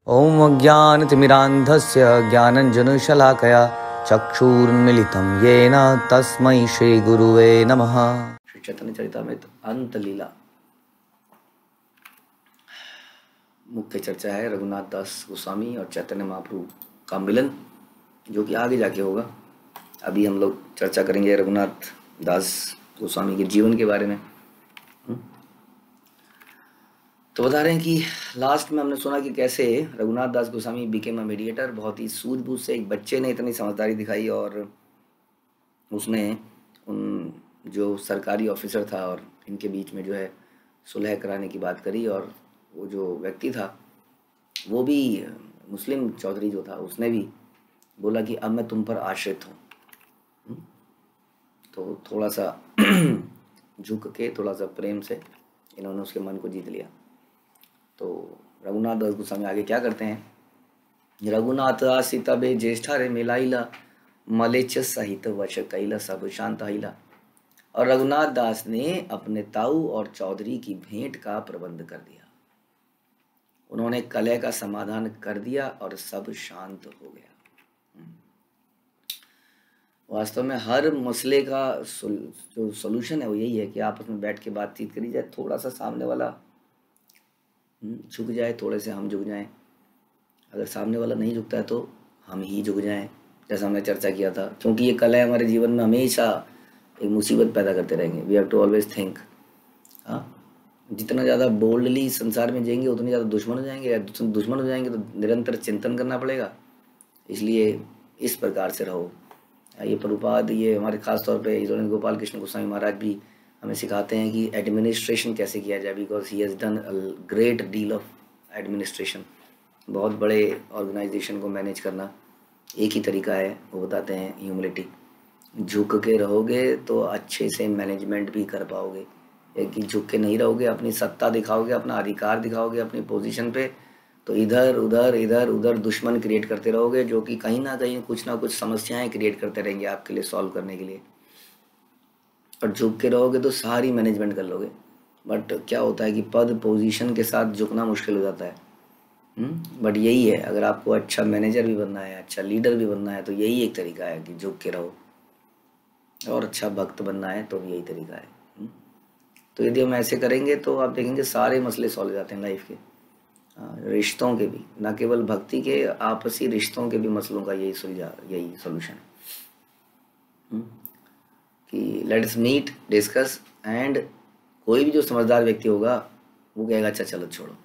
ॐ अज्ञानतिमिरान्धस्य ज्ञानञ्जनशलाकया चक्षुरुन्मीलितं येन तस्मै श्रीगुरुवे नमः। श्री चैतन्य चरितामृत अंत लीला मुख्य चर्चा है रघुनाथ दास गोस्वामी और चैतन्य महाप्रभु का मिलन, जो कि आगे जाके होगा। अभी हम लोग चर्चा करेंगे रघुनाथ दास गोस्वामी के जीवन के बारे में। तो बता रहे हैं कि लास्ट में हमने सुना कि कैसे रघुनाथ दास गोस्वामी बिकेम अ मीडिएटर। बहुत ही सूझबूझ से एक बच्चे ने इतनी समझदारी दिखाई और उसने उन जो सरकारी ऑफिसर था और इनके बीच में जो है सुलह कराने की बात करी। और वो जो व्यक्ति था वो भी मुस्लिम चौधरी जो था, उसने भी बोला कि अब मैं तुम पर आश्रित हूँ। तो थोड़ा सा झुक के, थोड़ा सा प्रेम से इन्होंने उसके मन को जीत लिया। तो रघुनाथ दास गोस्वामी आगे क्या करते हैं, रघुनाथ आसी तबे ज्येष्ठा रे मिलाइला मलेच सहित वश कैला सब शांत हिला। और रघुनाथ दास ने अपने ताऊ और चौधरी की भेंट का प्रबंध कर दिया। उन्होंने कलह का समाधान कर दिया और सब शांत हो गया। वास्तव में हर मसले का जो सोल्यूशन है वो यही है कि आपस में बैठ के बातचीत करी जाए। थोड़ा सा सामने वाला झुक जाए, थोड़े से हम झुक जाएं। अगर सामने वाला नहीं झुकता है तो हम ही झुक जाएं, जैसा हमने चर्चा किया था। क्योंकि ये कलह हमारे जीवन में हमेशा एक मुसीबत पैदा करते रहेंगे। We have to always think. जितना ज़्यादा बोल्डली संसार में जाएंगे उतने ज़्यादा दुश्मन हो जाएंगे, या दुश्मन हो जाएंगे तो निरंतर चिंतन करना पड़ेगा। इसलिए इस प्रकार से रहो। ये प्रभुपाद, ये हमारे खास तौर पे ईश्वरचंद्र गोपाल कृष्ण गोस्वामी महाराज भी हमें सिखाते हैं कि एडमिनिस्ट्रेशन कैसे किया जाए, because he has done a great deal of administration. बहुत बड़े ऑर्गेनाइजेशन को मैनेज करना एक ही तरीका है, वो बताते हैं ह्यूमिलिटी। झुक के रहोगे तो अच्छे से मैनेजमेंट भी कर पाओगे। कि झुक के नहीं रहोगे, अपनी सत्ता दिखाओगे, अपना अधिकार दिखाओगे अपनी पोजीशन पे, तो इधर उधर दुश्मन क्रिएट करते रहोगे, जो कि कहीं ना कहीं कुछ ना कुछ समस्याएं क्रिएट करते रहेंगे आपके लिए सॉल्व करने के लिए। और झुक के रहोगे तो सारी मैनेजमेंट कर लोगे। बट क्या होता है कि पद पोजीशन के साथ झुकना मुश्किल हो जाता है। बट यही है, अगर आपको अच्छा मैनेजर भी बनना है, अच्छा लीडर भी बनना है, तो यही एक तरीका है कि झुक के रहो। और अच्छा भक्त बनना है तो यही तरीका है। तो यदि हम ऐसे करेंगे तो आप देखेंगे सारे मसले सॉल्व हो जाते हैं लाइफ के, रिश्तों के भी, ना केवल भक्ति के, आपसी रिश्तों के भी मसलों का यही सोल्यूशन है कि लेट्स मीट, डिस्कस एंड कोई भी जो समझदार व्यक्ति होगा वो कहेगा अच्छा चलो छोड़ो।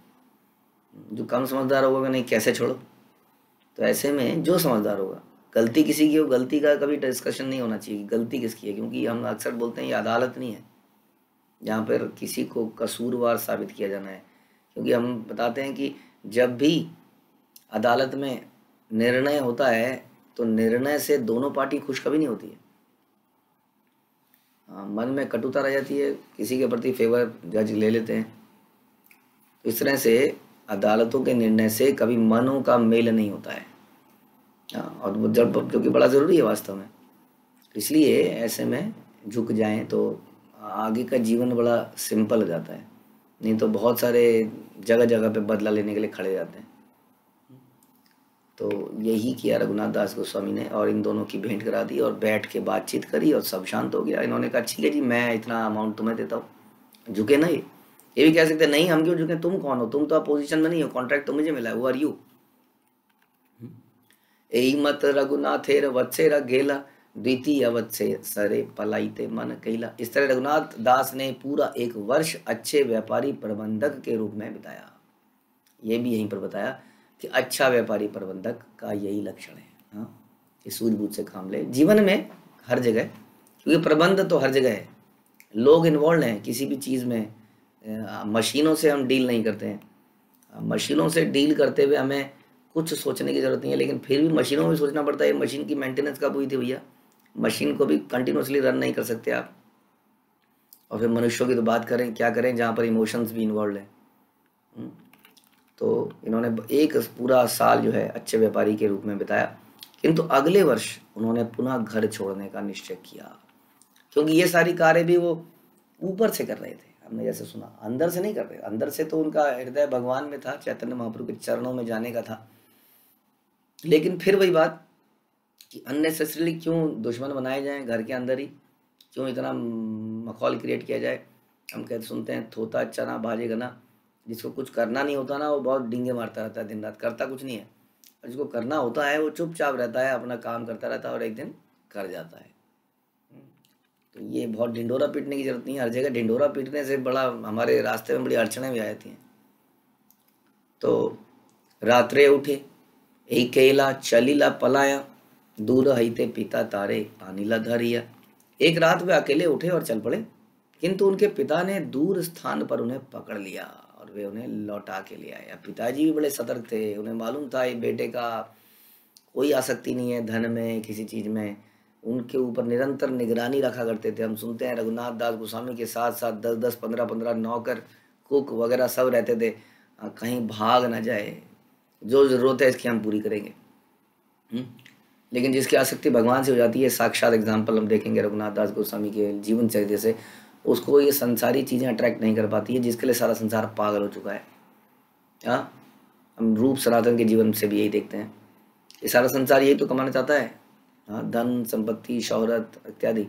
जो कम समझदार होगा नहीं कैसे छोड़ो। तो ऐसे में जो समझदार होगा, गलती किसी की हो, गलती का कभी डिस्कशन नहीं होना चाहिए कि गलती किसकी है। क्योंकि हम अक्सर बोलते हैं ये अदालत नहीं है जहाँ पर किसी को कसूरवार साबित किया जाना है। क्योंकि हम बताते हैं कि जब भी अदालत में निर्णय होता है तो निर्णय से दोनों पार्टी खुश कभी नहीं होती है। मन में कटुता रह जाती है, किसी के प्रति फेवर जज ले लेते हैं। तो इस तरह से अदालतों के निर्णय से कभी मनों का मेल नहीं होता है। और वो जब, जो कि बड़ा ज़रूरी है वास्तव में। इसलिए ऐसे में झुक जाएं तो आगे का जीवन बड़ा सिंपल हो जाता है। नहीं तो बहुत सारे जगह जगह पे बदला लेने के लिए खड़े जाते हैं। तो यही किया रघुनाथ दास गोस्वामी ने, और इन दोनों की भेंट करा दी और बैठ के बातचीत करी और सब शांत हो गया। इन्होंने कहा ठीक है जी, मैं इतना अमाउंट तुम्हें देता हूँ, झुके नहीं। ये भी कह सकते नहीं हम क्यों झुके, तुम कौन हो, तुम तो अपोजिशन में नहीं हो, कॉन्ट्रैक्ट तो मुझे मिला है, वो आर यू। यही मत रघुनाथेर वत्सेर गेला द्वितीय वत्से सरे पलाइते मन कैला। इस तरह रघुनाथ दास ने पूरा 1 वर्ष अच्छे व्यापारी प्रबंधक के रूप में बिताया। ये भी यहीं पर बताया कि अच्छा व्यापारी प्रबंधक का यही लक्षण है, कि सूझबूझ से काम ले जीवन में हर जगह। क्योंकि प्रबंध तो हर जगह है, लोग इन्वॉल्व हैं किसी भी चीज़ में। मशीनों से हम डील नहीं करते हैं। मशीनों से डील करते हुए हमें कुछ सोचने की ज़रूरत नहीं है, लेकिन फिर भी मशीनों में सोचना पड़ता है। मशीन की मेंटेनेंस कब हुई थी भैया? मशीन को भी कंटिन्यूसली रन नहीं कर सकते आप। और फिर मनुष्यों की तो बात करें, क्या करें जहाँ पर इमोशंस भी इन्वॉल्व हैं। तो इन्होंने एक पूरा साल जो है अच्छे व्यापारी के रूप में बिताया। किंतु अगले वर्ष उन्होंने पुनः घर छोड़ने का निश्चय किया, क्योंकि ये सारी कार्य भी वो ऊपर से कर रहे थे। हमने जैसे सुना, अंदर से नहीं कर रहे। अंदर से तो उनका हृदय भगवान में था, चैतन्य महाप्रभु के चरणों में जाने का था। लेकिन फिर वही बात कि अननेसेसरीली क्यों दुश्मन बनाए जाएं घर के अंदर ही, क्यों इतना मखौल क्रिएट किया जाए। हम कहते सुनते हैं थोता चना भाजेगा ना। जिसको कुछ करना नहीं होता ना, वो बहुत डींगे मारता रहता है दिन रात, करता कुछ नहीं है। और जिसको करना होता है वो चुपचाप रहता है, अपना काम करता रहता है और एक दिन कर जाता है। तो ये बहुत ढिंडोरा पीटने की जरूरत नहीं है। हर जगह ढिंडोरा पीटने से बड़ा हमारे रास्ते में बड़ी अड़चनें भी आ जाती हैं। तो रात्रे उठे एकेला चलीला पलाया, दूर हईते पिता तारे आनीला धरिया। एक रात वे अकेले उठे और चल पड़े, किंतु उनके पिता ने दूर स्थान पर उन्हें पकड़ लिया और वे उन्हें लौटा के ले आए। पिताजी भी बड़े सतर्क थे, उन्हें मालूम था ये बेटे का कोई आसक्ति नहीं है धन में, किसी चीज में। उनके ऊपर निरंतर निगरानी रखा करते थे। हम सुनते हैं रघुनाथ दास गोस्वामी के साथ साथ 10-10, 15-15 नौकर, कुक वगैरह सब रहते थे, कहीं भाग ना जाए, जो जरूरत है इसकी हम पूरी करेंगे। लेकिन जिसकी आसक्ति भगवान से हो जाती है, साक्षात एग्जाम्पल हम देखेंगे रघुनाथ दास गोस्वामी के जीवन चरित्र से, उसको ये संसारी चीज़ें अट्रैक्ट नहीं कर पाती है, जिसके लिए सारा संसार पागल हो चुका है। हाँ, हम रूप सनातन के जीवन से भी यही देखते हैं। ये सारा संसार यही तो कमाना चाहता है, हाँ, धन संपत्ति शोहरत इत्यादि,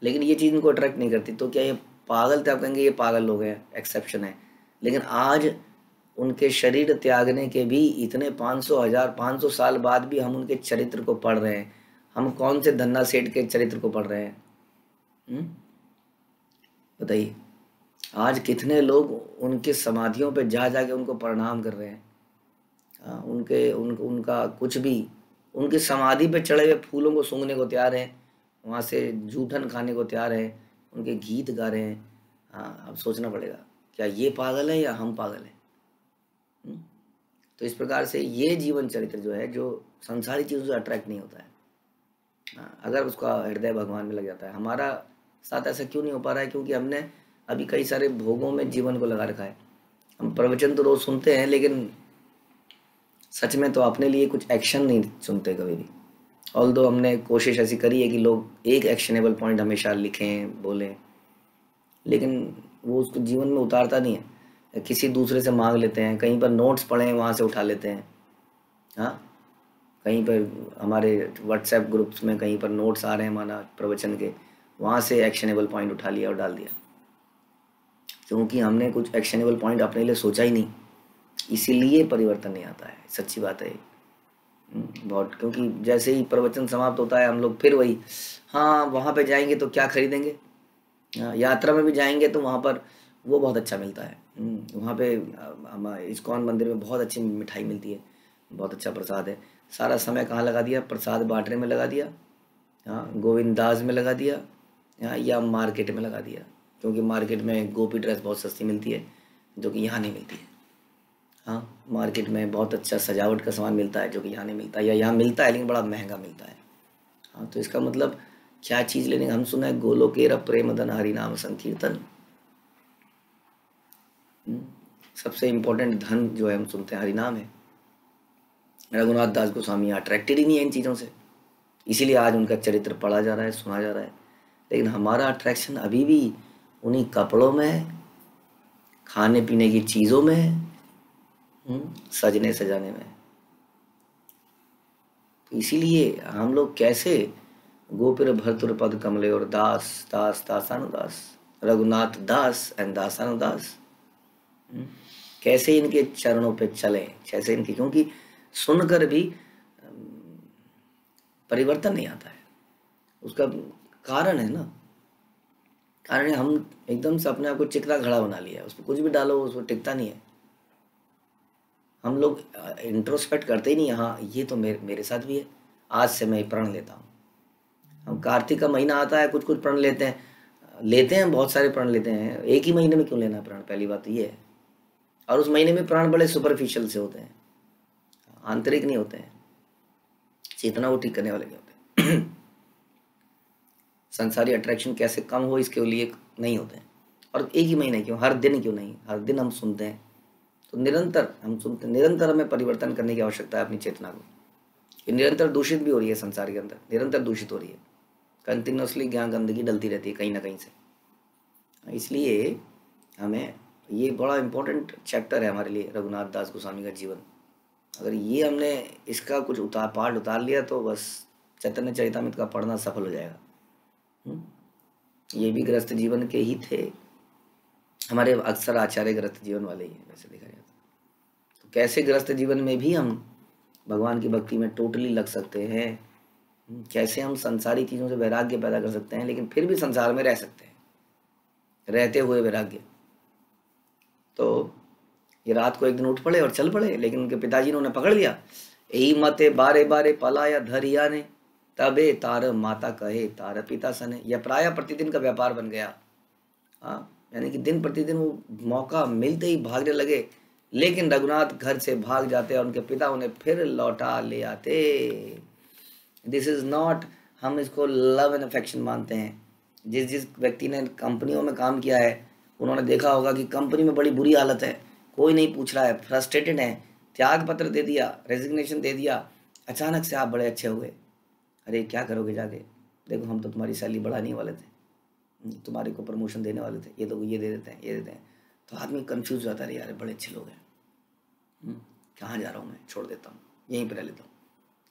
लेकिन ये चीज़ इनको अट्रैक्ट नहीं करती। तो क्या ये पागल थे? आप कहेंगे ये पागल लोग हैं, एक्सेप्शन है। लेकिन आज उनके शरीर त्यागने के भी इतने 500 साल बाद भी हम उनके चरित्र को पढ़ रहे हैं। हम कौन से धन्ना सेठ के चरित्र को पढ़ रहे हैं? बताइए। आज कितने लोग उनके समाधियों पे जा जाके उनको प्रणाम कर रहे हैं। उनका कुछ भी, उनकी समाधि पे चढ़े हुए फूलों को सूंघने को तैयार हैं, वहाँ से जूठन खाने को तैयार हैं, उनके गीत गा रहे हैं। हाँ, अब सोचना पड़ेगा क्या ये पागल है या हम पागल हैं? तो इस प्रकार से ये जीवन चरित्र जो है, जो संसारी चीज़ों से अट्रैक्ट नहीं होता है, अगर उसका हृदय भगवान में लग जाता है। हमारा साथ ऐसा क्यों नहीं हो पा रहा है? क्योंकि हमने अभी कई सारे भोगों में जीवन को लगा रखा है। हम प्रवचन तो रोज सुनते हैं, लेकिन सच में तो अपने लिए कुछ एक्शन नहीं सुनते कभी भी। ऑल्दो हमने कोशिश ऐसी करी है कि लोग एक एक्शनेबल पॉइंट हमेशा लिखें, बोलें, लेकिन वो उसको जीवन में उतारता नहीं है। किसी दूसरे से मांग लेते हैं, कहीं पर नोट्स पढ़े वहाँ से उठा लेते हैं। हाँ, कहीं पर हमारे व्हाट्सएप ग्रुप्स में कहीं पर नोट्स आ रहे हैं माना प्रवचन के, वहाँ से एक्शनेबल पॉइंट उठा लिया और डाल दिया, क्योंकि हमने कुछ एक्शनेबल पॉइंट अपने लिए सोचा ही नहीं। इसीलिए परिवर्तन नहीं आता है, सच्ची बात है बहुत। क्योंकि जैसे ही प्रवचन समाप्त होता है, हम लोग फिर वही, हाँ वहाँ पे जाएंगे तो क्या खरीदेंगे, यात्रा में भी जाएंगे तो वहाँ पर वो बहुत अच्छा मिलता है। वहाँ पे इस्कॉन मंदिर में बहुत अच्छी मिठाई मिलती है, बहुत अच्छा प्रसाद है। सारा समय कहाँ लगा दिया? प्रसाद बांटने में लगा दिया, हाँ, गोविंदास में लगा दिया, या मार्केट में लगा दिया, क्योंकि मार्केट में गोपी ड्रेस बहुत सस्ती मिलती है, जो कि यहाँ नहीं मिलती है। हाँ, मार्केट में बहुत अच्छा सजावट का सामान मिलता है, जो कि यहाँ नहीं मिलता, या यहाँ मिलता है लेकिन बड़ा महंगा मिलता है। हाँ, तो इसका मतलब क्या चीज़ लेने? हम सुना है गोलोकेर प्रेम धन हरिनाम संकीर्तन। सबसे इम्पोर्टेंट धन जो है हम सुनते हैं हरिनाम है। रघुनाथ दास गोस्वामी अट्रैक्टेड ही नहीं है इन चीज़ों से, इसीलिए आज उनका चरित्र पढ़ा जा रहा है, सुना जा रहा है। लेकिन हमारा अट्रैक्शन अभी भी उन्हीं कपड़ों में, खाने पीने की चीज़ों में, सजने सजाने में। तो इसीलिए हम लोग कैसे गोपिर भरतुर पद कमले और दास दास दासानुदास, रघुनाथ दास एंड दासानुदास, कैसे इनके चरणों पे चले, कैसे इनके, क्योंकि सुनकर भी परिवर्तन नहीं आता है। उसका कारण है ना, कारण है हम एकदम से अपने आप को चिकना घड़ा बना लिया है, उसमें कुछ भी डालो उसको टिकता नहीं है। हम लोग इंट्रोस्पेक्ट करते ही नहीं, हाँ ये तो मेरे साथ भी है, आज से मैं प्रण लेता हूँ। हम कार्तिक का महीना आता है, कुछ कुछ प्रण लेते हैं, बहुत सारे प्रण लेते हैं। एक ही महीने में क्यों लेना प्रण? पहली बात तो ये है। और उस महीने में प्राण बड़े सुपरफिशियल से होते हैं, आंतरिक नहीं होते हैं, चेतना वो ठीक करने वाले नहीं होते। संसारी अट्रैक्शन कैसे कम हो इसके लिए नहीं होते हैं। और एक ही महीने क्यों, हर दिन क्यों नहीं? हर दिन हम सुनते हैं, तो निरंतर हम सुनते हैं, निरंतर हमें परिवर्तन करने की आवश्यकता है अपनी चेतना को। ये निरंतर दूषित भी हो रही है, संसार के अंदर निरंतर दूषित हो रही है, कंटिन्यूसली ज्ञान गंदगी डलती रहती है कहीं ना कहीं से। इसलिए हमें ये बड़ा इम्पोर्टेंट चैप्टर है हमारे लिए, रघुनाथ दास गोस्वामी का जीवन। अगर ये हमने इसका कुछ पार्ट उतार लिया तो बस चैतन्य चरितामृत का पढ़ना सफल हो जाएगा। ये भी गृहस्थ जीवन के ही थे, हमारे अक्सर आचार्य गृहस्थ जीवन वाले ही हैं वैसे देखा जाए तो कैसे गृहस्थ जीवन में भी हम भगवान की भक्ति में टोटली लग सकते हैं, कैसे हम संसारी चीज़ों से वैराग्य पैदा कर सकते हैं लेकिन फिर भी संसार में रह सकते हैं, रहते हुए वैराग्य। तो ये रात को एक दिन उठ पड़े और चल पड़े, लेकिन उनके पिताजी ने उन्हें पकड़ लिया। यही मते बारे बारे पलाया धरिया ने, तबे तार माता कहे तार पिता सने। यह प्राय प्रतिदिन का व्यापार बन गया। हाँ, यानी कि दिन प्रतिदिन वो मौका मिलते ही भागने लगे, लेकिन रघुनाथ घर से भाग जाते और उनके पिता उन्हें फिर लौटा ले आते। दिस इज नॉट, हम इसको लव एंड अफेक्शन मानते हैं। जिस जिस व्यक्ति ने कंपनियों में काम किया है उन्होंने देखा होगा कि कंपनी में बड़ी बुरी हालत है, कोई नहीं पूछ रहा है, फ्रस्ट्रेटेड है, त्याग पत्र दे दिया, रेजिग्नेशन दे दिया, अचानक से आप बड़े अच्छे हुए। अरे क्या करोगे जाके, देखो हम तो तुम्हारी सैलरी बढ़ाने वाले थे, तुम्हारे को प्रमोशन देने वाले थे, ये तो ये दे देते हैं, ये देते हैं। तो आदमी कंफ्यूज हो जाता है, यार बड़े अच्छे लोग हैं, कहाँ जा रहा हूँ मैं, छोड़ देता हूँ, यहीं पर रह लेता हूँ।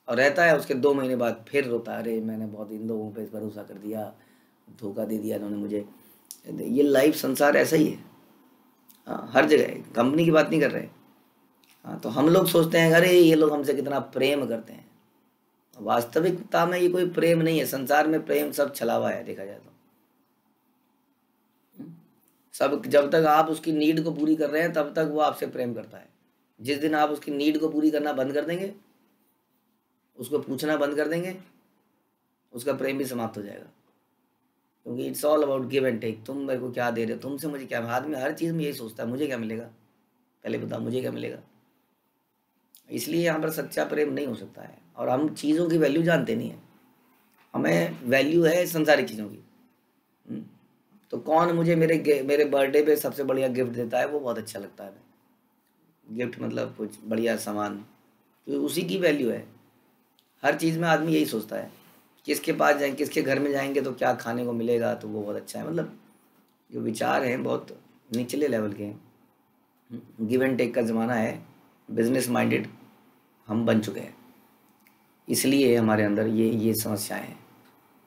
और रहता है, उसके 2 महीने बाद फिर रोता है, अरे मैंने बहुत इन लोगों पे भरोसा कर दिया, धोखा दे दिया इन्होंने मुझे। ये लाइफ संसार ऐसा ही है। हाँ, हर जगह, कंपनी की बात नहीं कर रहे। हाँ, तो हम लोग सोचते हैं अरे ये लोग हमसे कितना प्रेम करते हैं, वास्तविकता में ये कोई प्रेम नहीं है। संसार में प्रेम सब छलावा है देखा जाए तो। सब, जब तक आप उसकी नीड को पूरी कर रहे हैं तब तक वो आपसे प्रेम करता है। जिस दिन आप उसकी नीड को पूरी करना बंद कर देंगे, उसको पूछना बंद कर देंगे, उसका प्रेम भी समाप्त हो जाएगा। क्योंकि it's all about give and take. तुम मेरे को क्या दे रहे हो, तुमसे मुझे क्या। आदमी हर चीज़ में यही सोचता है, मुझे क्या मिलेगा, पहले बताओ मुझे क्या मिलेगा। इसलिए यहाँ पर सच्चा प्रेम नहीं हो सकता है। और हम चीज़ों की वैल्यू जानते नहीं है, हमें वैल्यू है संसारिक चीज़ों की। तो कौन मुझे मेरे बर्थडे पे सबसे बढ़िया गिफ्ट देता है, वो बहुत अच्छा लगता है। गिफ्ट मतलब कुछ बढ़िया सामान, तो उसी की वैल्यू है। हर चीज़ में आदमी यही सोचता है, किसके पास जाएंगे, किसके घर में जाएंगे तो क्या खाने को मिलेगा, तो वो बहुत अच्छा है। मतलब जो विचार हैं बहुत निचले लेवल के हैं। गिव एंड टेक का ज़माना है, बिजनेस माइंडेड हम बन चुके हैं, इसलिए हमारे अंदर ये समस्याएं हैं।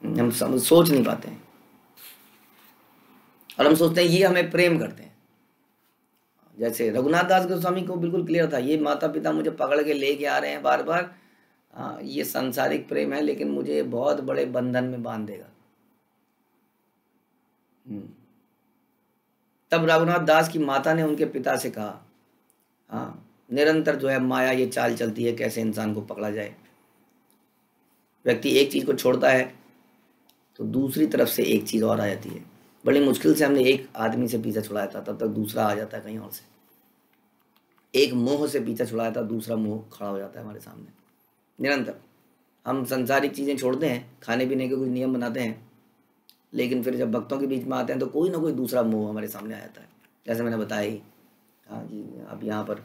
हम सोच नहीं पाते हैं और हम सोचते हैं ये हमें प्रेम करते हैं। जैसे रघुनाथ दास गोस्वामी को बिल्कुल क्लियर था, ये माता पिता मुझे पकड़ के लेके आ रहे हैं बार बार, ये सांसारिक प्रेम है लेकिन मुझे बहुत बड़े बंधन में बांध देगा। तब रघुनाथ दास की माता ने उनके पिता से कहा, हाँ निरंतर जो है माया ये चाल चलती है, कैसे इंसान को पकड़ा जाए। व्यक्ति एक चीज़ को छोड़ता है तो दूसरी तरफ से एक चीज़ और आ जाती है। बड़ी मुश्किल से हमने एक आदमी से पीछा छुड़ाया था, तब तक दूसरा आ जाता है कहीं और से। एक मोह से पीछा छुड़ाया था, दूसरा मोह खड़ा हो जाता है हमारे सामने। निरंतर हम संसारिक चीज़ें छोड़ते हैं, खाने पीने के कुछ नियम बनाते हैं, लेकिन फिर जब भक्तों के बीच में आते हैं तो कोई ना कोई दूसरा मोह हमारे सामने आ जाता है। जैसे मैंने बताया ही, हाँ जी, अब यहाँ पर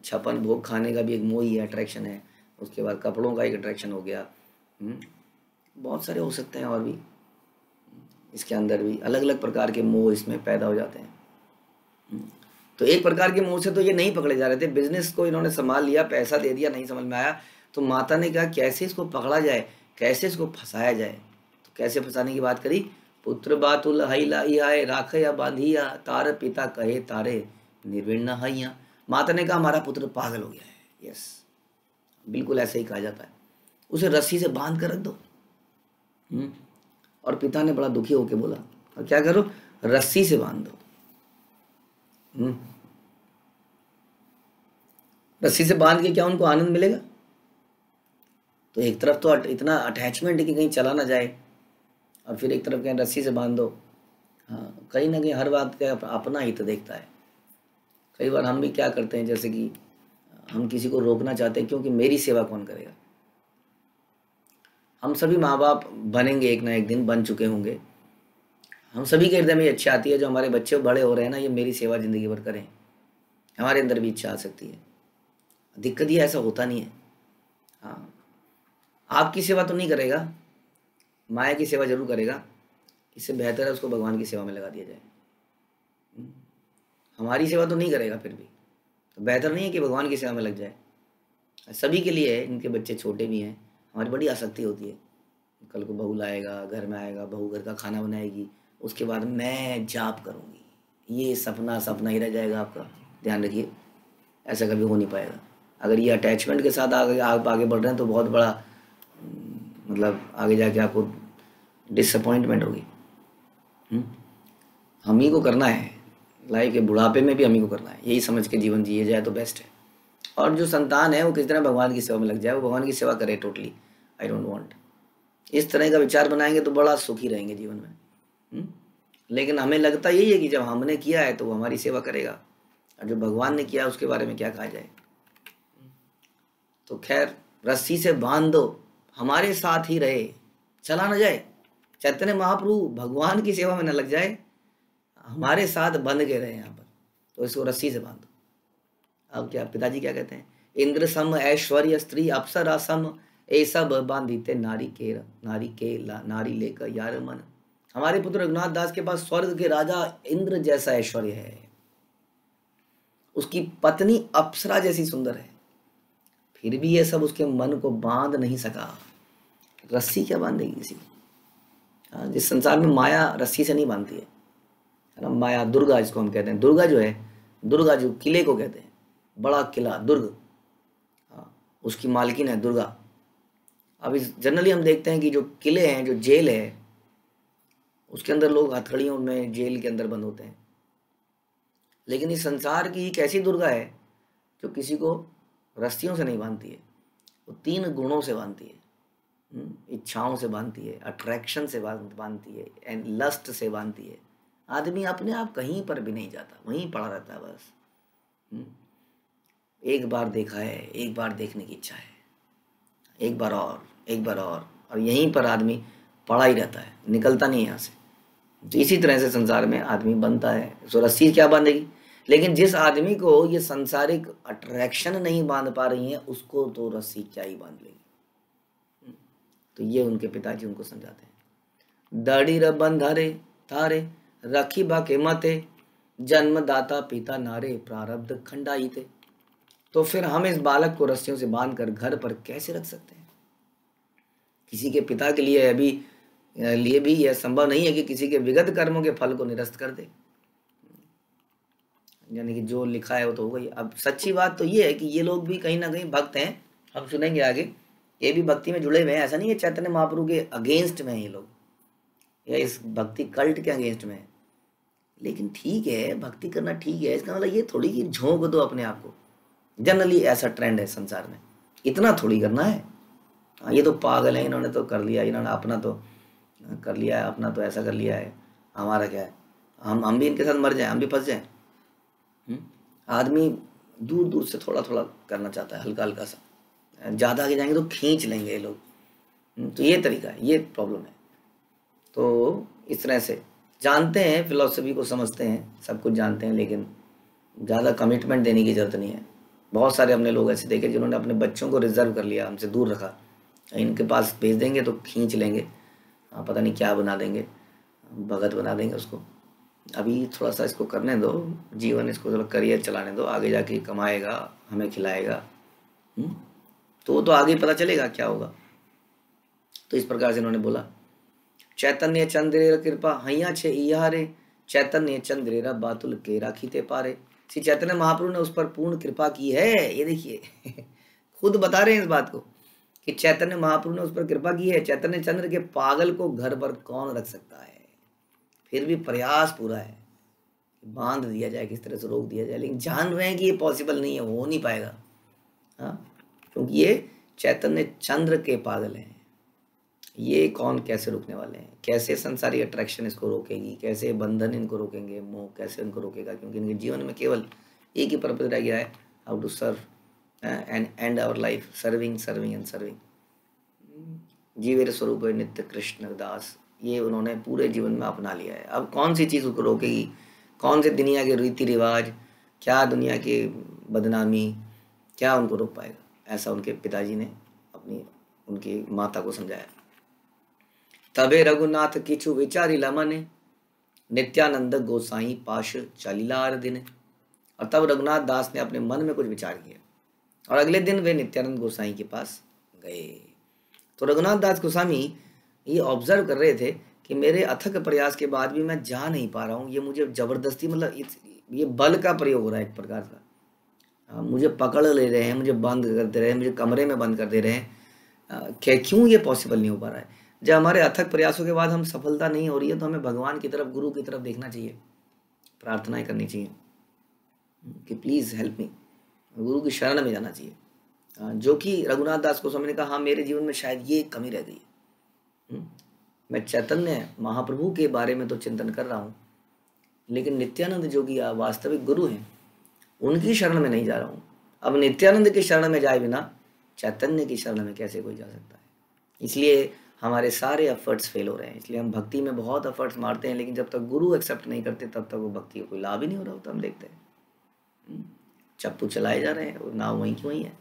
56 भोग खाने का भी एक मोह ही है, अट्रैक्शन है। उसके बाद कपड़ों का एक अट्रैक्शन हो गया। बहुत सारे हो सकते हैं और भी, इसके अंदर भी अलग अलग प्रकार के मोह इसमें पैदा हो जाते हैं। तो एक प्रकार के मोह से तो ये नहीं पकड़े जा रहे थे, बिजनेस को इन्होंने संभाल लिया, पैसा दे दिया, नहीं समझ में आया तो माता ने कहा कैसे इसको पकड़ा जाए, कैसे इसको फंसाया जाए। तो कैसे फंसाने की बात करी, पुत्र बातुल हई लाई आए राख या बांधिया, तार पिता कहे तारे निर्विण हइया। माता ने कहा हमारा पुत्र पागल हो गया है। यस, बिल्कुल ऐसे ही कहा जाता है, उसे रस्सी से बांध कर रख दो। और पिता ने बड़ा दुखी होकर बोला, और क्या करो, रस्सी से बांध दो। रस्सी से बांध के क्या उनको आनंद मिलेगा। तो एक तरफ तो इतना अटैचमेंट है कि कहीं चला ना जाए, और फिर एक तरफ कहीं रस्सी से बांध दो। हाँ, कहीं ना कहीं हर बात का अपना हित देखता है। कई बार हम भी क्या करते हैं, जैसे कि हम किसी को रोकना चाहते हैं, क्योंकि मेरी सेवा कौन करेगा। हम सभी माँ बाप बनेंगे, एक ना एक दिन बन चुके होंगे। हम सभी के हृदय में इच्छा आती है, जो हमारे बच्चे बड़े हो रहे हैं ना, ये मेरी सेवा जिंदगी भर करें। हमारे अंदर भी इच्छा आ सकती है। दिक्कत ये ऐसा होता नहीं है। हाँ, आपकी सेवा तो नहीं करेगा, माया की सेवा जरूर करेगा। इससे बेहतर है उसको भगवान की सेवा में लगा दिया जाए। हमारी सेवा तो नहीं करेगा, फिर भी तो बेहतर नहीं है कि भगवान की सेवा में लग जाए। सभी के लिए है, इनके बच्चे छोटे भी हैं, हमारी बड़ी आसक्ति होती है। कल को बहू लाएगा, घर में आएगा, बहू घर का खाना बनाएगी, उसके बाद मैं जाप करूँगी, ये सपना सपना ही रह जाएगा आपका। ध्यान रखिए, ऐसा कभी हो नहीं पाएगा। अगर ये अटैचमेंट के साथ आप आगे बढ़ रहे हैं तो बहुत बड़ा मतलब आगे जाके आपको डिसअपॉइंटमेंट होगी। हम ही को करना है, लाइफ के बुढ़ापे में भी हम ही को करना है, यही समझ के जीवन जिए जाए तो बेस्ट है। और जो संतान है वो किस तरह भगवान की सेवा में लग जाए, वो भगवान की सेवा करे टोटली। आई डोंट वांट, इस तरह का विचार बनाएंगे तो बड़ा सुखी रहेंगे जीवन में। लेकिन हमें लगता यही है कि जब हमने किया है तो वो हमारी सेवा करेगा, और जो भगवान ने किया उसके बारे में क्या कहा जाए। तो खैर, रस्सी से बांध दो, हमारे साथ ही रहे, चला न जाए। चैतन्य महाप्रभु भगवान की सेवा में न लग जाए, हमारे साथ बंध के रहे यहाँ पर, तो इसको रस्सी से बांध दो। अब क्या पिताजी क्या कहते हैं, इंद्र सम ऐश्वर्य स्त्री अप्सरा सम, ए सब बांधिते नारी लेकर यार मन। हमारे पुत्र रघुनाथ दास के पास स्वर्ग के राजा इंद्र जैसा ऐश्वर्य है, उसकी पत्नी अप्सरा जैसी सुंदर है, फिर भी ये सब उसके मन को बांध नहीं सका। रस्सी क्या बांधेगी किसी की। जिस संसार में माया रस्सी से नहीं बांधती है ना, माया दुर्गा जिसको हम कहते हैं, दुर्गा जो है, दुर्गा जो किले को कहते हैं, बड़ा किला दुर्ग, उसकी मालकिन है दुर्गा। अब इस जनरली हम देखते हैं कि जो किले हैं, जो जेल है, उसके अंदर लोग हथकड़ियों में जेल के अंदर बंद होते हैं। लेकिन इस संसार की एक ऐसी दुर्गा है जो किसी को रस्सियों से नहीं बांधती है, वो 3 गुणों से बांधती है। इच्छाओं से बांधती है, अट्रैक्शन से बांधती है, एंड लस्ट से बांधती है। आदमी अपने आप कहीं पर भी नहीं जाता, वहीं पड़ा रहता है बस। एक बार देखा है, एक बार देखने की इच्छा है, एक बार और यहीं पर आदमी पड़ा ही रहता है, निकलता नहीं है यहाँ से। तो इसी तरह से संसार में आदमी बनता है। सो रस्सी क्या बांधेगी। लेकिन जिस आदमी को ये सांसारिक अट्रैक्शन नहीं बांध पा रही है, उसको तो रस्सी क्या ही बांध लेगी। तो ये उनके पिताजी उनको समझाते हैं, दाढ़ी र बंधारे तारे रखी बाके मते, जन्मदाता पिता नारे प्रारब्ध खंडाई थे। तो फिर हम इस बालक को रस्सियों से बांधकर घर पर कैसे रख सकते हैं। किसी के पिता के लिए भी यह संभव नहीं है कि किसी के विगत कर्मों के फल को निरस्त कर दे, यानी कि जो लिखा है वो तो हो गई। अब सच्ची बात तो ये है कि ये लोग भी कहीं ना कहीं भक्त हैं, हम सुनेंगे आगे, ये भी भक्ति में जुड़े हुए हैं। ऐसा नहीं है चैतन्य महाप्रभु के अगेंस्ट में ये लोग, या इस भक्ति कल्ट के अगेंस्ट में है। लेकिन ठीक है, भक्ति करना ठीक है, इसका मतलब ये थोड़ी कि झोंक दो अपने आप को। जनरली ऐसा ट्रेंड है संसार में, इतना थोड़ी करना है। ये तो पागल है, इन्होंने तो कर लिया, इन्होंने अपना तो कर लिया है, अपना तो ऐसा कर लिया है, हमारा क्या है, हम भी इनके साथ मर जाएं, हम भी फंस जाएं। आदमी दूर दूर से थोड़ा थोड़ा करना चाहता है, हल्का हल्का सा, ज़्यादा आगे जाएंगे तो खींच लेंगे ये लोग। तो ये तरीका है, ये प्रॉब्लम है। तो इस तरह से जानते हैं, फिलॉसफी को समझते हैं, सब कुछ जानते हैं, लेकिन ज़्यादा कमिटमेंट देने की ज़रूरत नहीं है। बहुत सारे हमने लोग ऐसे देखे जिन्होंने अपने बच्चों को रिजर्व कर लिया, हमसे दूर रखा, इनके पास भेज देंगे तो खींच लेंगे, पता नहीं क्या बना देंगे, भगत बना देंगे उसको। अभी थोड़ा सा इसको करने दो, जीवन इसको थोड़ा करियर चलाने दो, आगे जाके कमाएगा, हमें खिलाएगा, तो आगे पता चलेगा क्या होगा। तो इस प्रकार से इन्होंने बोला, चैतन्य चंद्रेर कृपा हैया छे इहारे, चैतन्य चंद्रेरा बातुल के राखीते पारे। श्री चैतन्य महाप्रभु ने उस पर पूर्ण कृपा की है। ये देखिए खुद बता रहे हैं इस बात को कि चैतन्य महाप्रभु ने उस पर कृपा की है। चैतन्य चंद्र के पागल को घर पर कौन रख सकता है। फिर भी प्रयास पूरा है, बांध दिया जाए, किस तरह से रोक दिया जाए, लेकिन जान रहे हैं कि ये पॉसिबल नहीं है, हो नहीं पाएगा। हाँ, क्योंकि ये चैतन्य चंद्र के पागल हैं। ये कौन कैसे रोकने वाले हैं, कैसे संसारी अट्रैक्शन इसको रोकेगी, कैसे बंधन इनको रोकेंगे, मोह कैसे इनको रोकेगा। क्योंकि इनके जीवन में केवल एक ही पर्पज रह गया है, how to serve and and our life serving serving and serving. जीवेर स्वरूप नित्य कृष्ण दास, ये उन्होंने पूरे जीवन में अपना लिया है। अब कौन सी चीज़ उनको रोकेगी, कौन से दुनिया के रीति रिवाज, क्या दुनिया की बदनामी, क्या उनको रोक पाएगा। ऐसा उनके पिताजी ने उनकी माता को समझाया। तबे रघुनाथ किछु विचारी लमने, नित्यानंद गोसाई पाश चलिलार दिन। और तब रघुनाथ दास ने अपने मन में कुछ विचार किया और अगले दिन वे नित्यानंद गोसाई के पास गए। तो रघुनाथ दास गोस्वामी ये ऑब्जर्व कर रहे थे कि मेरे अथक प्रयास के बाद भी मैं जा नहीं पा रहा हूँ, ये मुझे जबरदस्ती, मतलब ये बल का प्रयोग हो रहा है एक प्रकार का। मुझे पकड़ ले रहे हैं, मुझे बंद कर दे रहे हैं, मुझे कमरे में बंद कर दे रहे हैं। क्यों ये पॉसिबल नहीं हो पा रहा है? जब हमारे अथक प्रयासों के बाद हम सफलता नहीं हो रही है तो हमें भगवान की तरफ, गुरु की तरफ देखना चाहिए, प्रार्थनाएं करनी चाहिए कि प्लीज़ हेल्प मी, गुरु की शरण में जाना चाहिए। जो कि रघुनाथ दास गोस्वामी ने कहा, हाँ मेरे जीवन में शायद ये कमी रह गई है। मैं चैतन्य महाप्रभु के बारे में तो चिंतन कर रहा हूँ, लेकिन नित्यानंद जो कि वास्तविक गुरु हैं उनकी शरण में नहीं जा रहा हूँ। अब नित्यानंद की शरण में जाए बिना चैतन्य की शरण में कैसे कोई जा सकता है? इसलिए हमारे सारे एफर्ट्स फेल हो रहे हैं। इसलिए हम भक्ति में बहुत एफर्ट्स मारते हैं, लेकिन जब तक गुरु एक्सेप्ट नहीं करते तब तक वो भक्ति का कोई लाभ ही नहीं हो रहा होता। हम देखते हैं चप्पू चलाए जा रहे हैं और नाव वहीं की वहीं है।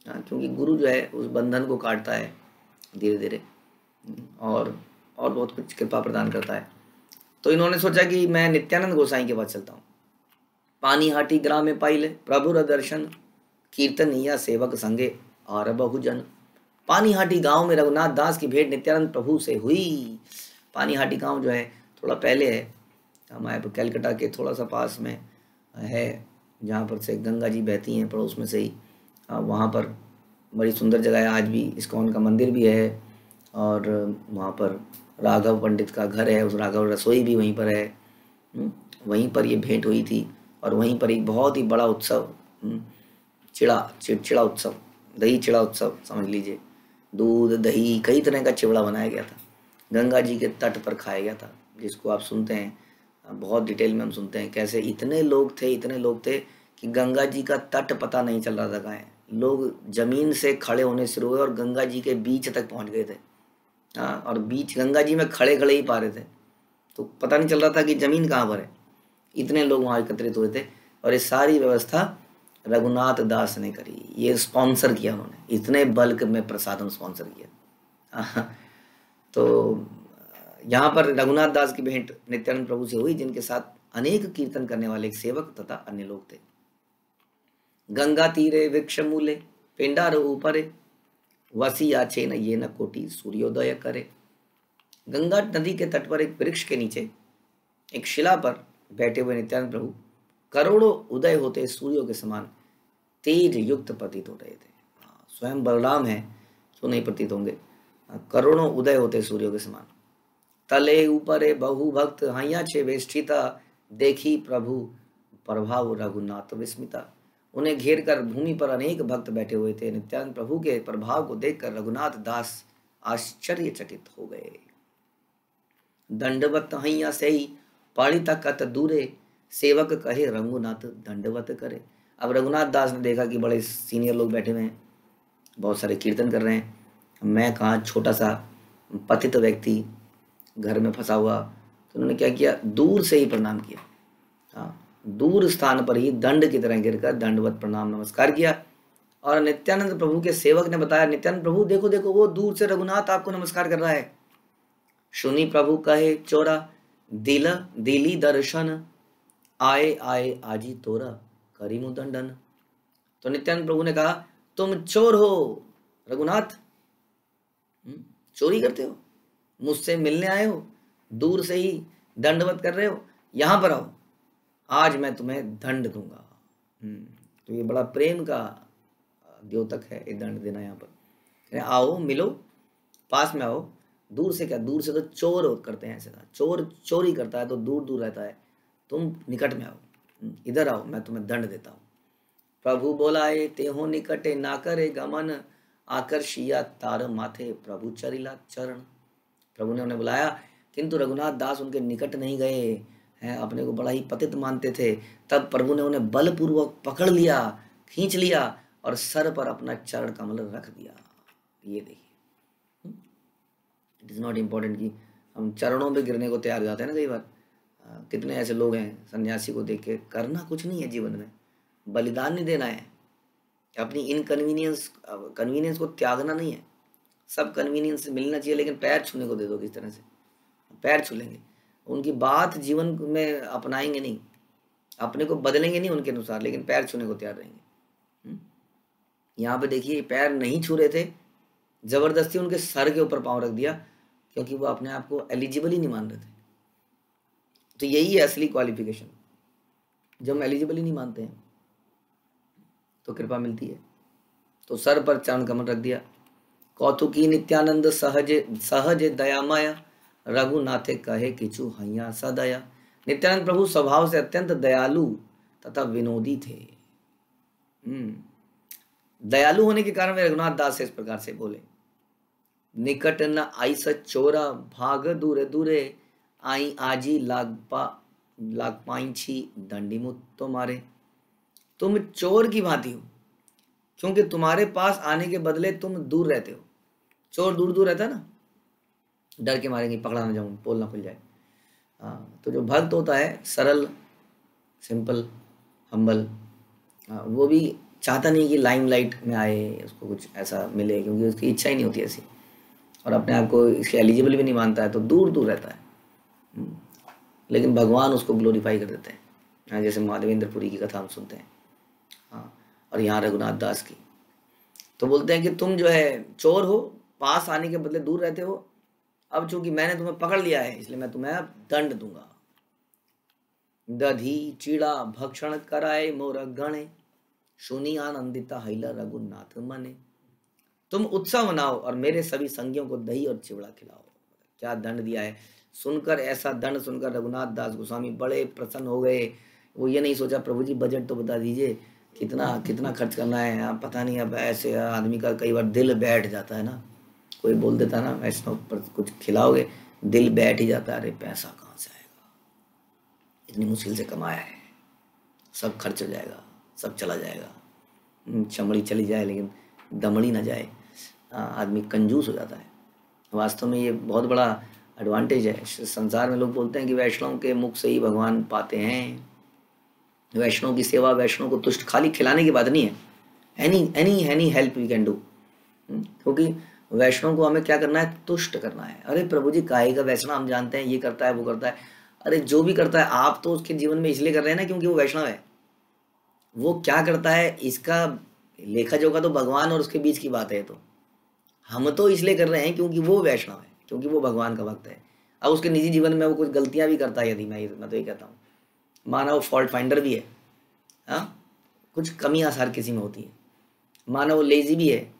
क्योंकि गुरु जो है उस बंधन को काटता है धीरे धीरे और बहुत कुछ कृपा प्रदान करता है। तो इन्होंने सोचा कि मैं नित्यानंद गोसाई के पास चलता हूँ। पानीहाटी ग्राम में पाइले प्रभुर दर्शन, कीर्तनिया सेवक संगे और बहुजन। पानीहाटी गांव में रघुनाथ दास की भेंट नित्यानंद प्रभु से हुई। पानीहाटी गांव जो है थोड़ा पहले है, हमारे कलकत्ता के थोड़ा सा पास में है, जहाँ पर से गंगा जी बहती हैं पड़ोस में से ही। वहाँ पर बड़ी सुंदर जगह है, आज भी इस्कॉन का मंदिर भी है और वहाँ पर राघव पंडित का घर है, उस राघव रसोई भी वहीं पर है। वहीं पर ये भेंट हुई थी और वहीं पर एक बहुत ही बड़ा उत्सव, चिड़ा उत्सव, दही चिड़ा उत्सव समझ लीजिए। दूध दही कई तरह का चिवड़ा बनाया गया था, गंगा जी के तट पर खाया गया था, जिसको आप सुनते हैं बहुत डिटेल में। हम सुनते हैं कैसे इतने लोग थे कि गंगा जी का तट पता नहीं चल रहा था कहाँ है। लोग जमीन से खड़े होने शुरू हुए और गंगा जी के बीच तक पहुंच गए थे। और बीच गंगा जी में खड़े खड़े ही पा रहे थे, तो पता नहीं चल रहा था कि जमीन कहाँ पर है। इतने लोग वहाँ एकत्रित हुए थे और ये सारी व्यवस्था रघुनाथ दास ने करी। ये स्पॉन्सर किया उन्होंने, इतने बल्क में प्रसादम स्पॉन्सर किया। तो यहाँ पर रघुनाथ दास की भेंट नित्यानंद प्रभु से हुई, जिनके साथ अनेक कीर्तन करने वाले एक सेवक तथा अन्य लोग थे। गंगा तीरे वृक्ष मूले पिंडार ऊपरे, वसी आछे न ये न कोटि सूर्योदय करे। गंगा नदी के तट पर एक वृक्ष के नीचे एक शिला पर बैठे हुए नित्यानंद प्रभु करोड़ों उदय होते सूर्यों के समान तेज युक्त प्रतीत हो रहे थे। स्वयं बलराम है, क्यों नहीं प्रतीत होंगे? करोड़ों उदय होते सूर्यों के समान। तले ऊपर बहु भक्त हैया छे वेष्टिता, देखी प्रभु प्रभाव रघुनाथ विस्मिता। उन्हें घेर कर भूमि पर अनेक भक्त बैठे हुए थे। नित्यानंद प्रभु के प्रभाव को देखकर रघुनाथ दास आश्चर्यचकित हो गए। दंडवत हैया सही पाड़ी तक दूरे, सेवक कहे रघुनाथ दंडवत करे। अब रघुनाथ दास ने देखा कि बड़े सीनियर लोग बैठे हुए हैं, बहुत सारे कीर्तन कर रहे हैं, मैं कहाँ छोटा सा पतित व्यक्ति घर में फंसा हुआ। तो उन्होंने क्या किया, दूर से ही प्रणाम किया। दूर स्थान पर ही दंड की तरह गिरकर दंडवत प्रणाम नमस्कार किया। और नित्यानंद प्रभु के सेवक ने बताया, नित्यानंद प्रभु देखो देखो वो दूर से रघुनाथ आपको नमस्कार कर रहा है। सुनी प्रभु कहे चोरा, दिली दर्शन, आए आए आजी तोरा करी मुदंडन। तो नित्यानंद प्रभु ने कहा, तुम चोर हो रघुनाथ, चोरी करते हो, मुझसे मिलने आए हो, दूर से ही दंडवत कर रहे हो, यहां पर आओ, आज मैं तुम्हें दंड दूंगा। तो ये बड़ा प्रेम का द्योतक है ये दंड देना। यहाँ पर आओ, मिलो, पास में आओ। दूर से क्या, दूर से तो चोर करते हैं, ऐसे चोर चोरी करता है तो दूर दूर रहता है, तुम निकट में आओ, इधर आओ, मैं तुम्हें दंड देता हूँ। प्रभु बोलाए तेहो निकटे ना करे गमन, आकर्षिया तार माथे प्रभु चरिला चरण। प्रभु ने उन्हें बुलाया, किंतु रघुनाथ दास उनके निकट नहीं गए हैं, अपने को बड़ा ही पतित मानते थे। तब प्रभु ने उन्हें बलपूर्वक पकड़ लिया, खींच लिया और सर पर अपना चरण कमल रख दिया। ये देखिए, इट इज नॉट इम्पोर्टेंट कि हम चरणों पे गिरने को तैयार हो जाते हैं ना कई बार। कितने ऐसे लोग हैं सन्यासी को देख के, करना कुछ नहीं है जीवन में, बलिदान नहीं देना है, अपनी कन्वीनियंस को त्यागना नहीं है। सब कन्वीनियंस मिलना चाहिए, लेकिन पैर छूने को दे दो किस तरह से, पैर छू लेंगे, उनकी बात जीवन में अपनाएंगे नहीं, अपने को बदलेंगे नहीं उनके अनुसार, लेकिन पैर छूने को तैयार रहेंगे। यहाँ पे देखिए पैर नहीं छू रहे थे, जबरदस्ती उनके सर के ऊपर पाँव रख दिया, क्योंकि वो अपने आप को एलिजिबल ही नहीं मान रहे थे। तो यही है असली क्वालिफिकेशन। जब हम एलिजिबल ही नहीं मानते हैं तो कृपा मिलती है। तो सर पर चरण कमल रख दिया। कौतुकी नित्यानंद सहज सहज दयामय, रघुनाथे कहे किचु हैया सदया। नित्यानंद प्रभु स्वभाव से अत्यंत दयालु तथा विनोदी थे। दयालु होने के कारण वे रघुनाथ दास से इस प्रकार से बोले, निकट न आई सचोरा, भाग दूरे दूरे, आई आजी लाग पाई छी, दंडी मुत तुम्हारे। तुम चोर की भांति हो, क्योंकि तुम्हारे पास आने के बदले तुम दूर रहते हो। चोर दूर दूर रहता है ना, डर के मारेंगे पकड़ा ना जाऊं, पोल ना खुल जाए। हाँ, तो जो भक्त होता है सरल, सिंपल, हम्बल, वो भी चाहता नहीं कि लाइमलाइट में आए, उसको कुछ ऐसा मिले, क्योंकि उसकी इच्छा ही नहीं होती ऐसी, और अपने आप को इसके एलिजिबल भी नहीं मानता है, तो दूर दूर रहता है। लेकिन भगवान उसको ग्लोरीफाई कर देते हैं, जैसे महादेवेंद्रपुरी की कथा हम सुनते हैं। हाँ, और यहाँ रघुनाथ दास की, तो बोलते हैं कि तुम जो है चोर हो, पास आने के बदले दूर रहते हो। अब चूंकि मैंने तुम्हें पकड़ लिया है, इसलिए मैं तुम्हें अब दंड दूंगा। दधी चीड़ा भक्षण कराए मोर गणे, सुनी आनंदिता हैला रघुनाथ मने। तुम उत्सव मनाओ और मेरे सभी संगियों को दही और चिवड़ा खिलाओ। क्या दंड दिया है! सुनकर, ऐसा दंड सुनकर रघुनाथ दास गोस्वामी बड़े प्रसन्न हो गए। वो ये नहीं सोचा प्रभु जी बजट तो बता दीजिए, कितना कितना खर्च करना है। आप पता नहीं, अब ऐसे आदमी का कई बार दिल बैठ जाता है ना, कोई बोल देता ना वैष्णव पर कुछ खिलाओगे, दिल बैठ ही जाता है, अरे पैसा कहाँ से आएगा, इतनी मुश्किल से कमाया है, सब खर्च हो जाएगा, सब चला जाएगा। चमड़ी चली जाए लेकिन दमड़ी ना जाए। आदमी कंजूस हो जाता है। वास्तव में ये बहुत बड़ा एडवांटेज है। संसार में लोग बोलते हैं कि वैष्णव के मुख से ही भगवान पाते हैं। वैष्णव की सेवा, वैष्णव को तुष्ट, खाली खिलाने की बात नहीं है, any help we can do. क्योंकि वैष्णव को हमें क्या करना है, तुष्ट करना है। अरे प्रभु जी काहे का वैष्णव, हम जानते हैं ये करता है वो करता है। अरे जो भी करता है आप तो उसके जीवन में इसलिए कर रहे हैं ना क्योंकि वो वैष्णव है। वो क्या करता है इसका लेखा जोखा तो भगवान और उसके बीच की बात है। तो हम तो इसलिए कर रहे हैं क्योंकि वो वैष्णव है, क्योंकि वो भगवान का भक्त है। अब उसके निजी जीवन में वो कुछ गलतियां भी करता है, यदि मैं तो ये कहता हूँ, माना वो फॉल्ट फाइंडर भी है, हाँ, कुछ कमी आसार किसी में होती है, माना वो लेजी भी है,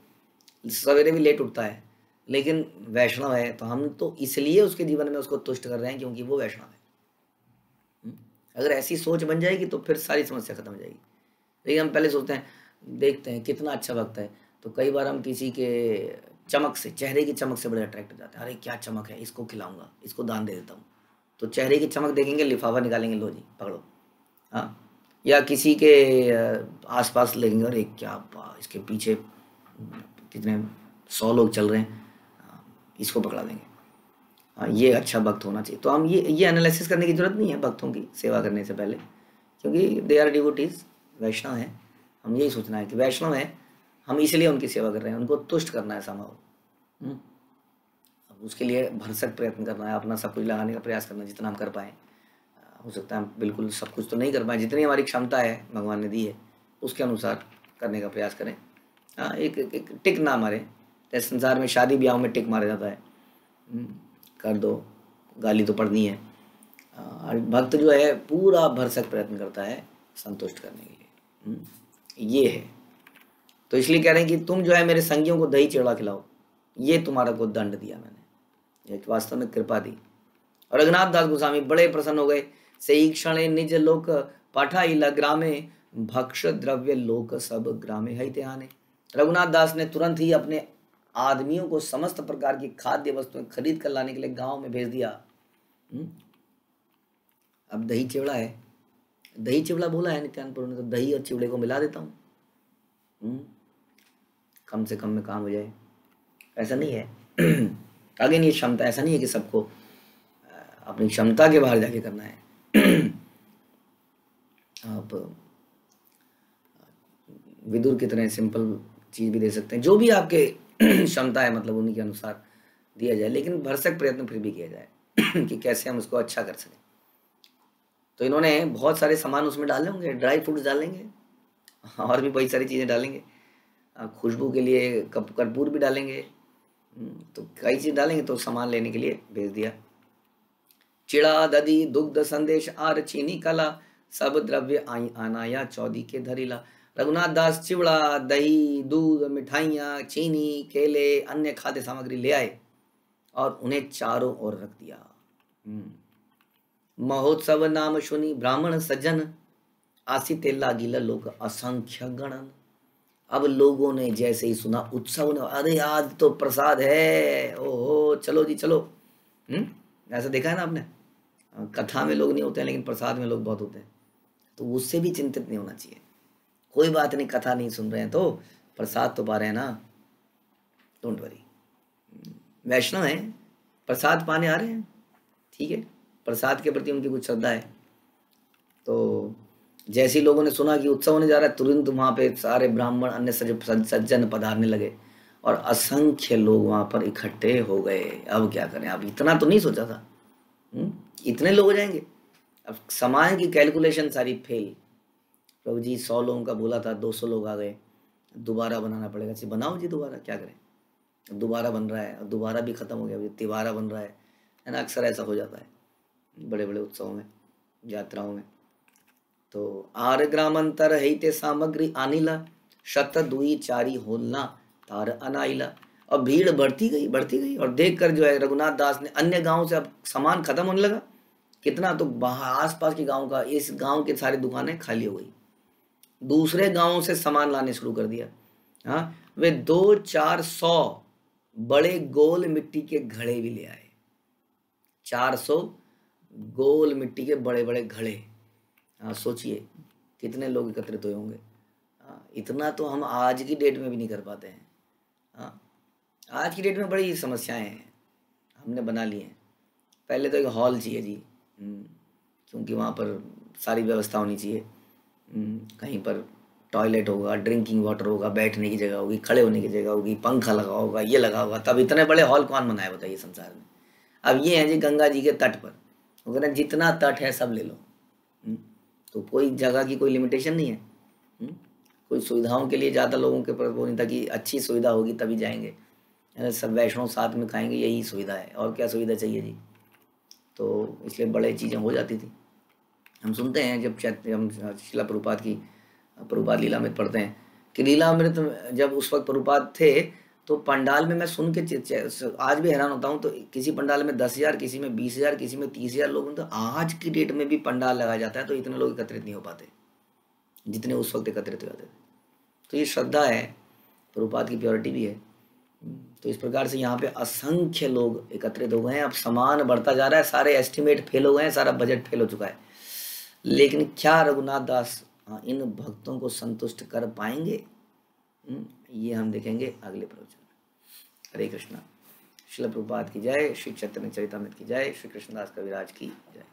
सवेरे भी लेट उठता है, लेकिन वैष्णव है, तो हम तो इसलिए उसके जीवन में उसको तुष्ट कर रहे हैं क्योंकि वो वैष्णव है। अगर ऐसी सोच बन जाएगी तो फिर सारी समस्या खत्म हो जाएगी। लेकिन हम पहले सोचते हैं, देखते हैं कितना अच्छा भक्त है, तो कई बार हम किसी के चमक से, चेहरे की चमक से बड़े अट्रैक्ट हो जाते हैं। अरे क्या चमक है, इसको खिलाऊंगा, इसको दान दे देता हूँ। तो चेहरे की चमक देखेंगे, लिफाफा निकालेंगे, लो जी पकड़ो। हाँ, या किसी के आसपास लगेंगे, अरे क्या इसके पीछे कितने 100 लोग चल रहे हैं, इसको पकड़ा देंगे। हाँ, ये अच्छा भक्त होना चाहिए। तो हम ये एनालिसिस करने की जरूरत नहीं है भक्तों की सेवा करने से पहले, क्योंकि दे आर डिवोटीज, वैष्णव है। हम यही सोचना है कि वैष्णव है, हम इसलिए उनकी सेवा कर रहे हैं, उनको तुष्ट करना है संभव। अब उसके लिए भरसक प्रयत्न करना है, अपना सब कुछ लगाने का प्रयास करना जितना हम कर पाएँ। हो सकता है हम बिल्कुल सब कुछ तो नहीं कर पाए, जितनी हमारी क्षमता है भगवान ने दी है उसके अनुसार करने का प्रयास करें। हाँ, एक टिक ना मारे, जैसे संसार में शादी ब्याह में टिक मारा जाता है, कर दो, गाली तो पड़नी है। भक्त जो है पूरा भरसक प्रयत्न करता है संतुष्ट करने के लिए। ये है, तो इसलिए कह रहे हैं कि तुम जो है मेरे संगियों को दही चिवड़ा खिलाओ, ये तुम्हारा को दंड दिया मैंने, एक वास्तव में कृपा दी। और रघुनाथ दास गोस्वामी बड़े प्रसन्न हो गए। सही क्षण निज लोक पठाइला ग्रामे, भक्ष द्रव्य लोक सब ग्रामे है आने। रघुनाथ दास ने तुरंत ही अपने आदमियों को समस्त प्रकार की खाद्य वस्तुएं खरीद कर लाने के लिए गांव में भेज दिया। अब दही चिवड़ा है, दही चिवड़ा बोला है नित्यानंद प्रभु ने, तो दही और चिवड़े को मिला देता हूँ, कम से कम में काम हो जाए। ऐसा नहीं है आगे नहीं, क्षमता ऐसा नहीं है कि सबको अपनी क्षमता के बाहर जाके करना है। आप विदुर की तरह सिंपल चीज भी दे सकते हैं, जो भी आपके क्षमता है, मतलब उन्हीं के अनुसार दिया जाए, लेकिन भरसक प्रयत्न फिर भी किया जाए कि कैसे हम उसको अच्छा कर सकें। तो इन्होंने बहुत सारे सामान उसमें डाले होंगे, ड्राई फ्रूट्स डालेंगे और भी बहुत सारी चीज़ें डालेंगे, खुशबू के लिए कर्पूर भी डालेंगे, तो कई चीज़ डालेंगे, तो सामान लेने के लिए भेज दिया। चिड़ा दधी दुग्ध संदेश आर चीनी कला, सब द्रव्य आई आनाया चौदी के धरीला। रघुनाथ दास चिवड़ा दही दूध मिठाइयाँ चीनी केले अन्य खाद्य सामग्री ले आए और उन्हें चारों ओर रख दिया। महोत्सव नाम सुनी ब्राह्मण सज्जन, आसिते लागिला लोग असंख्य गणन। अब लोगों ने जैसे ही सुना उत्सव ने, अरे आज तो प्रसाद है, ओहो चलो जी चलो। ऐसा देखा है ना आपने, कथा में लोग नहीं होते हैं लेकिन प्रसाद में लोग बहुत होते हैं, तो उससे भी चिंतित नहीं होना चाहिए। कोई बात नहीं, कथा नहीं सुन रहे हैं तो प्रसाद तो पा रहे हैं ना, डोंट वरी। वैष्णव हैं, प्रसाद पाने आ रहे हैं, ठीक है, प्रसाद के प्रति उनकी कुछ श्रद्धा है। तो जैसे ही लोगों ने सुना कि उत्सव होने जा रहा है, तुरंत वहाँ पे सारे ब्राह्मण अन्य सज्जन पधारने लगे और असंख्य लोग वहाँ पर इकट्ठे हो गए। अब क्या करें, अब इतना तो नहीं सोचा था, इतने लोग हो जाएंगे। अब सामान की कैलकुलेशन सारी फेल। प्रभु जी 100 लोगों का बोला था, 200 लोग आ गए, दोबारा बनाना पड़ेगा। जी बनाओ जी दोबारा, क्या करें, दोबारा बन रहा है, दोबारा भी खत्म हो गया, तिबारा बन रहा है ना। अक्सर ऐसा हो जाता है बड़े बड़े उत्सवों में, यात्राओं में। तो आर ग्रामांतर हैते सामग्री आनीला, शत दुई चारी होलना तार अनाइला। और भीड़ बढ़ती गई और देखकर जो है रघुनाथ दास ने अन्य गांव से अब सामान खत्म होने लगा। कितना, तो आसपास के गांव का, इस गांव की सारी दुकानें खाली हो गई, दूसरे गांवों से सामान लाने शुरू कर दिया। हाँ, वे 200-400 बड़े गोल मिट्टी के घड़े भी ले आए। 400 गोल मिट्टी के बड़े बड़े घड़े। हाँ, सोचिए कितने लोग एकत्रित हुए होंगे। इतना तो हम आज की डेट में भी नहीं कर पाते हैं। हाँ, आज की डेट में बड़ी समस्याएं हैं, हमने बना ली हैं। पहले तो एक हॉल चाहिए जी, क्योंकि वहाँ पर सारी व्यवस्था होनी चाहिए। कहीं पर टॉयलेट होगा, ड्रिंकिंग वाटर होगा, बैठने की जगह होगी, खड़े होने की जगह होगी, पंखा लगा होगा, ये लगा होगा, तब इतने बड़े हॉल कौन बनाए बताइए संसार में। अब ये है जी गंगा जी के तट पर, वो कहते हैं जितना तट है सब ले लो। तो कोई जगह की कोई लिमिटेशन नहीं है। कोई सुविधाओं के लिए ज़्यादा लोगों के पर वो नहीं था कि अच्छी सुविधा होगी तभी जाएंगे, सब वैष्णव साथ में खाएंगे, यही सुविधा है, और क्या सुविधा चाहिए जी। तो इसलिए बड़े चीज़ें हो जाती थी। हम सुनते हैं जब हम शिला प्रभुपाद की प्रभुपाद लीलामृत पढ़ते हैं कि लीलामृत जब उस वक्त प्रभुपाद थे तो पंडाल में मैं सुन के आज भी हैरान होता हूँ। तो किसी पंडाल में 10,000, किसी में 20,000, किसी में 30,000 लोग, तो आज की डेट में भी पंडाल लगाया जाता है तो इतने लोग एकत्रित नहीं हो पाते जितने उस वक्त एकत्रित हो जाते थे। तो ये श्रद्धा है, प्रभुपाद की प्योरिटी भी है। तो इस प्रकार से यहाँ पे असंख्य लोग एकत्रित हो गए हैं। अब सामान बढ़ता जा रहा है, सारे एस्टिमेट फेल हो गए हैं, सारा बजट फेल हो चुका है, लेकिन क्या रघुनाथ दास इन भक्तों को संतुष्ट कर पाएंगे, ये हम देखेंगे अगले प्रवचन में। हरे कृष्णा। श्रील प्रभुपाद की जय, श्री चैतन्य चरितामृत की जय, श्री कृष्णदास कविराज की जय।